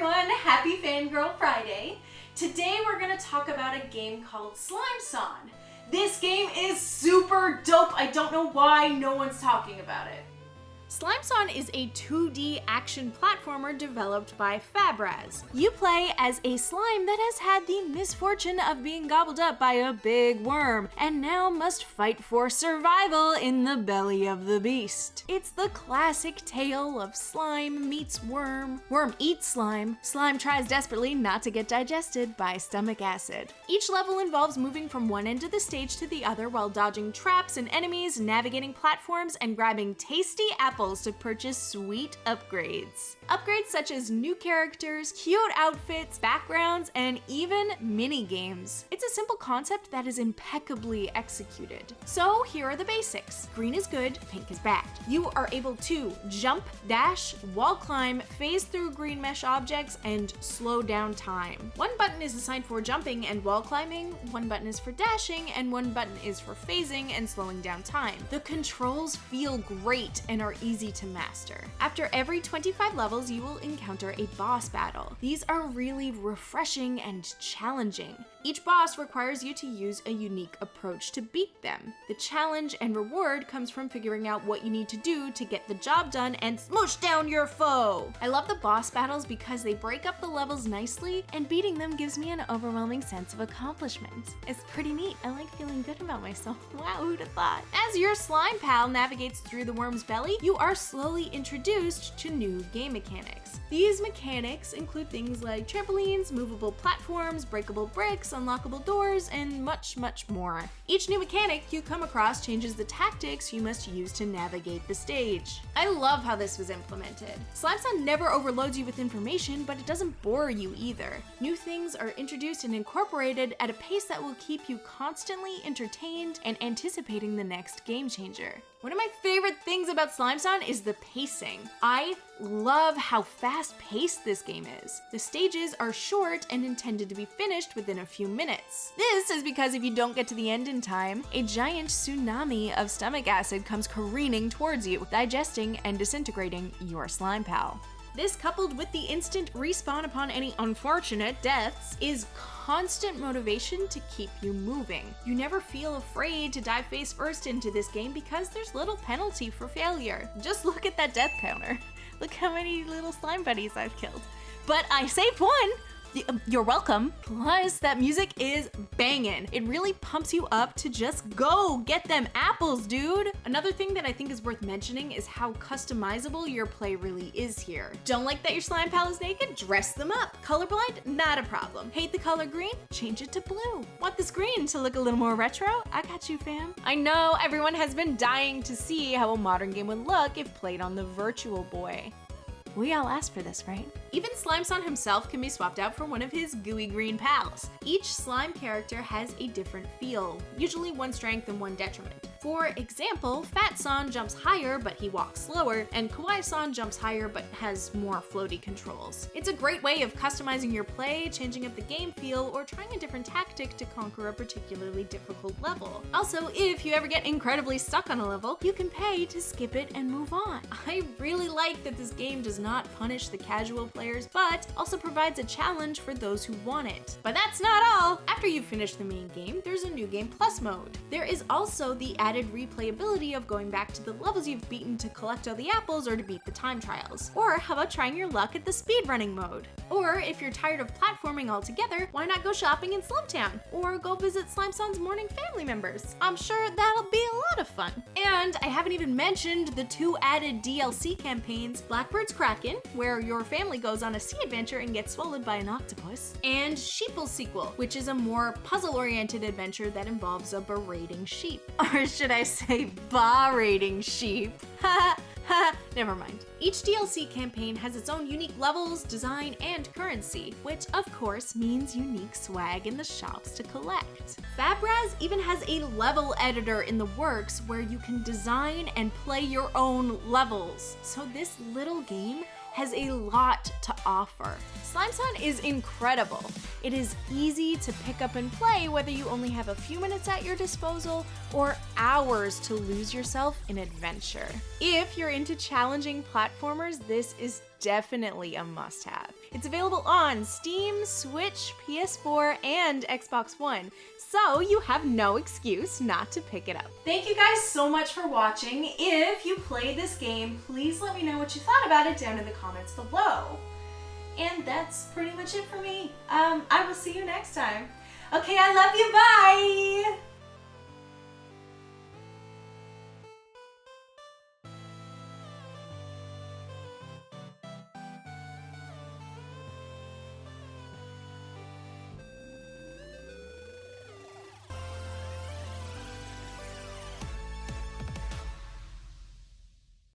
everyone, happy Fangirl Friday. Today we're going to talk about a game called Slime Song. This game is super dope. I don't know why no one's talking about it. Slime Song is a 2D action platformer developed by Fabraz. You play as a slime that has had the misfortune of being gobbled up by a big worm and now must fight for survival in the belly of the beast. It's the classic tale of slime meets worm, worm eats slime, slime tries desperately not to get digested by stomach acid. Each level involves moving from one end of the stage to the other while dodging traps and enemies, navigating platforms, and grabbing tasty apples to purchase sweet upgrades. Upgrades such as new characters, cute outfits, backgrounds, and even mini-games. It's a simple concept that is impeccably executed. So here are the basics. Green is good, pink is bad. You are able to jump, dash, wall climb, phase through green mesh objects, and slow down time. One button is assigned for jumping and wall climbing, one button is for dashing, and one button is for phasing and slowing down time. The controls feel great and are easy to master. After every 25 levels, you will encounter a boss battle. These are really refreshing and challenging. Each boss requires you to use a unique approach to beat them. The challenge and reward comes from figuring out what you need to do to get the job done and smoosh down your foe. I love the boss battles because they break up the levels nicely, and beating them gives me an overwhelming sense of accomplishment. It's pretty neat. I like feeling good about myself. Wow, who'd have thought? As your slime pal navigates through the worm's belly, you are slowly introduced to new game mechanics. These mechanics include things like trampolines, movable platforms, breakable bricks, unlockable doors, and much, much more. Each new mechanic you come across changes the tactics you must use to navigate the stage. I love how this was implemented. Slime Song never overloads you with information, but it doesn't bore you either. New things are introduced and incorporated at a pace that will keep you constantly entertained and anticipating the next game changer. One of my favorite things about Slime Song is the pacing. I love how fast-paced this game is. The stages are short and intended to be finished within a few minutes. This is because if you don't get to the end in time, a giant tsunami of stomach acid comes careening towards you, digesting and disintegrating your slime pal. This, coupled with the instant respawn upon any unfortunate deaths, is constant motivation to keep you moving. You never feel afraid to dive face first into this game because there's little penalty for failure. Just look at that death counter. Look how many little slime buddies I've killed. But I saved one! You're welcome. Plus, that music is bangin'. It really pumps you up to just go get them apples, dude. Another thing that I think is worth mentioning is how customizable your play really is here. Don't like that your slime pal is naked? Dress them up. Colorblind? Not a problem. Hate the color green? Change it to blue. Want this green to look a little more retro? I got you, fam. I know everyone has been dying to see how a modern game would look if played on the Virtual Boy. We all asked for this, right? Even Slime Song himself can be swapped out for one of his gooey green pals. Each slime character has a different feel, usually one strength and one detriment. For example, Fat Song jumps higher but he walks slower, and Kawaii Song jumps higher but has more floaty controls. It's a great way of customizing your play, changing up the game feel, or trying a different tactic to conquer a particularly difficult level. Also, if you ever get incredibly stuck on a level, you can pay to skip it and move on. I really like that this game does not punish the casual players, but also provides a challenge for those who want it. But that's not all! After you've finished the main game, there's a New Game Plus mode. There is also the added replayability of going back to the levels you've beaten to collect all the apples or to beat the time trials. Or how about trying your luck at the speedrunning mode? Or if you're tired of platforming altogether, why not go shopping in Slumtown? Or go visit Slime Song's mourning family members? I'm sure that'll be a lot of fun. And I haven't even mentioned the 2 added DLC campaigns, Blackbird's Kraken, where your family goes on a sea adventure and gets swallowed by an octopus, and Sheeple's Sequel, which is a more puzzle-oriented adventure that involves a berating sheep. Or should I say bar-rating sheep? Ha ha, never mind. Each DLC campaign has its own unique levels, design, and currency, which of course means unique swag in the shops to collect. Fabraz even has a level editor in the works where you can design and play your own levels. So this little game has a lot to offer. Slime Song is incredible. It is easy to pick up and play whether you only have a few minutes at your disposal or hours to lose yourself in adventure. If you're into challenging platformers, this is definitely a must-have. It's available on Steam, Switch, PS4, and Xbox One, so you have no excuse not to pick it up. Thank you guys so much for watching. If you played this game, please let me know what you thought about it down in the comments below. And that's pretty much it for me. I will see you next time. Okay, I love you, bye!